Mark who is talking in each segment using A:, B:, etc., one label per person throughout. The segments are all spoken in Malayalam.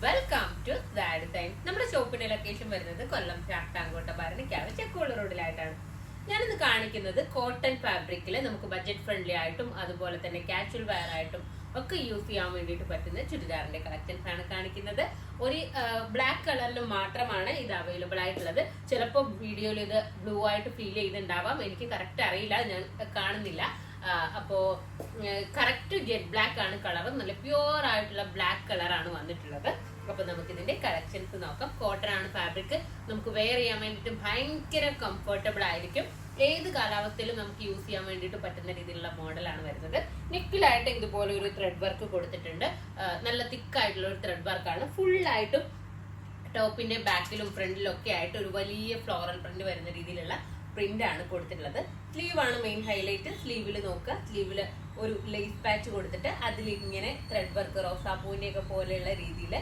A: Welcome to that time. നമ്മുടെ ഷോപ്പിന്റെ ലൊക്കേഷൻ വരുന്നത് കൊല്ലം ചാട്ടാങ്കോട്ട ഭരണിക്കാവ് ചെക്കോള് റോഡിലായിട്ടാണ്. ഞാനിന്ന് കാണിക്കുന്നത് കോട്ടൺ ഫാബ്രിക്കിൽ നമുക്ക് ബഡ്ജറ്റ് ഫ്രണ്ട്ലി ആയിട്ടും അതുപോലെ തന്നെ കാഷ്വൽ വെയർ ആയിട്ടും ഒക്കെ യൂസ് ചെയ്യാൻ വേണ്ടിയിട്ട് പറ്റുന്ന ചുരിദാറിന്റെ കളക്ഷൻസ് ആണ് കാണിക്കുന്നത്. ഒരു ബ്ലാക്ക് കളറിൽ മാത്രമാണ് ഇത് അവൈലബിൾ ആയിട്ടുള്ളത്. ചിലപ്പോൾ വീഡിയോയിൽ ഇത് ബ്ലൂ ആയിട്ട് ഫീൽ ചെയ്തിട്ടുണ്ടാവാം, എനിക്ക് കറക്റ്റ് അറിയില്ല, ഞാൻ കാണുന്നില്ല. അപ്പോ കറക്റ്റ് ജെറ്റ് ബ്ലാക്ക് ആണ് കളർ, നല്ല പ്യുവർ ആയിട്ടുള്ള ബ്ലാക്ക് കളറാണ് വന്നിട്ടുള്ളത്. അപ്പൊ നമുക്ക് ഇതിന്റെ കളക്ഷൻസ് നോക്കാം. കോട്ടൺ ആണ് ഫാബ്രിക്, നമുക്ക് വെയർ ചെയ്യാൻ വേണ്ടിയിട്ട് ഭയങ്കര കംഫർട്ടബിൾ ആയിരിക്കും. ഏത് കാലാവസ്ഥയിലും നമുക്ക് യൂസ് ചെയ്യാൻ വേണ്ടിയിട്ട് പറ്റുന്ന രീതിയിലുള്ള മോഡലാണ് വരുന്നത്. നെക്കിലായിട്ട് ഇതുപോലെ ഒരു ത്രെഡ് വർക്ക് കൊടുത്തിട്ടുണ്ട്. നല്ല തിക്കായിട്ടുള്ള ഒരു ത്രെഡ് വർക്കാണ്. ഫുള്ളായിട്ടും ടോപ്പിന്റെ ബാക്കിലും ഫ്രണ്ടിലും ഒക്കെ ആയിട്ട് ഒരു വലിയ ഫ്ലോറൽ പ്രിന്റ് വരുന്ന രീതിയിലുള്ള പ്രിന്റ് ആണ് കൊടുത്തിട്ടുള്ളത്. സ്ലീവ് ആണ് മെയിൻ ഹൈലൈറ്റ്. സ്ലീവിൽ നോക്കുക, സ്ലീവിൽ ഒരു ലേസ് പാച്ച് കൊടുത്തിട്ട് അതിൽ ഇങ്ങനെ ത്രെഡ് വർക്ക് റോസാപ്പൂവിന്റെ ഒക്കെ പോലെയുള്ള രീതിയിൽ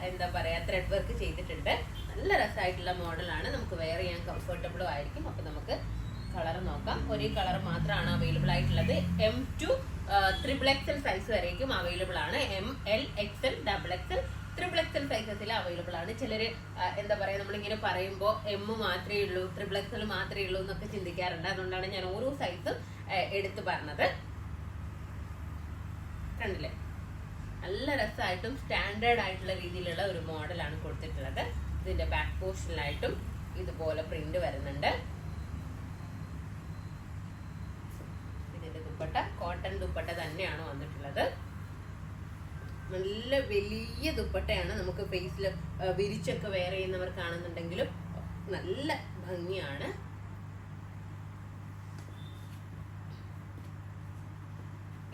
A: എന്താ പറയാ ത്രെഡ് വർക്ക് ചെയ്തിട്ടുണ്ട്. നല്ല രസമായിട്ടുള്ള മോഡലാണ്, നമുക്ക് വെയർ ചെയ്യാൻ കംഫർട്ടബിളും ആയിരിക്കും. അപ്പൊ നമുക്ക് കളർ നോക്കാം. ഒരേ കളർ മാത്രമാണ് അവൈലബിൾ ആയിട്ടുള്ളത്. M to XXL സൈസ് വരേക്കും അവൈലബിൾ ആണ്. ML XL XXL XXL സൈസസിൽ അവൈലബിൾ ആണ്. ചിലര് എന്താ പറയാ നമ്മളിങ്ങനെ പറയുമ്പോൾ M മാത്രമേ ഉള്ളൂ, XXL മാത്രമേ ഉള്ളൂ എന്നൊക്കെ ചിന്തിക്കാറുണ്ട്. അതുകൊണ്ടാണ് ഞാൻ ഓരോ സൈസും എടുത്തു പറഞ്ഞത്. കണ്ടില്ലേ, നല്ല രസമായിട്ടും സ്റ്റാൻഡേർഡ് ആയിട്ടുള്ള രീതിയിലുള്ള ഒരു മോഡലാണ് കൊടുത്തിട്ടുള്ളത്. ഇതിന്റെ ബാക്ക് പോർഷനിലായിട്ടും ഇതുപോലെ പ്രിന്റ് വരുന്നുണ്ട്. ഇതിന്റെ ദുപ്പട്ട കോട്ടൺ ദുപ്പട്ട തന്നെയാണ് വന്നിട്ടുള്ളത്. നല്ല വലിയ ദുപ്പട്ടയാണ്. നമുക്ക് ഫേസിൽ വിരിച്ചൊക്കെ വെയർ ചെയ്യുന്നവർക്കാണെന്നുണ്ടെങ്കിലും നല്ല ഭംഗിയാണ്.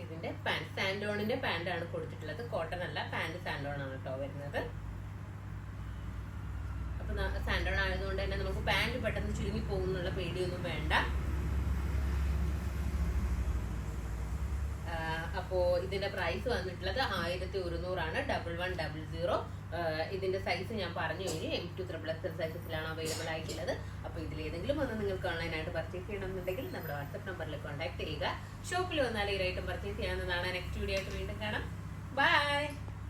A: ഇതിന്റെ പാന്റ് സാൻഡോണിന്റെ പാന്റ് ആണ് കൊടുത്തിട്ടുള്ളത്. കോട്ടൺ അല്ല, പാന്റ് സാൻഡോൺ ആണ് കേട്ടോ വരുന്നത്. അപ്പൊ സാൻഡോൺ ആയതുകൊണ്ട് തന്നെ നമുക്ക് പാന്റ് പെട്ടെന്ന് ചുരുങ്ങി പോകുന്നുള്ള പേടിയൊന്നും വേണ്ട. അപ്പോ ഇതിന്റെ പ്രൈസ് വന്നിട്ടുള്ളത് 1100 1100. ഇതിന്റെ സൈസ് ഞാൻ പറഞ്ഞു കഴിഞ്ഞു. M to XXL സൈസസിലാണ് അവൈലബിൾ ആയിട്ടുള്ളത്. അപ്പൊ ഇതിലേതെങ്കിലും ഒന്ന് നിങ്ങൾക്ക് ഓൺലൈനായിട്ട് പർച്ചേസ് ചെയ്യണമെന്നുണ്ടെങ്കിൽ നമ്മുടെ വാട്സ്ആപ്പ് നമ്പറിൽ കോൺടാക്ട് ചെയ്യുക. ഷോപ്പിൽ വന്നാൽ ഈ ഐറ്റം പർച്ചേസ് ചെയ്യാവുന്നതാണ്. നെക്സ്റ്റ് വീഡിയോ ആയിട്ട് വീണ്ടും കാണാം. ബൈ.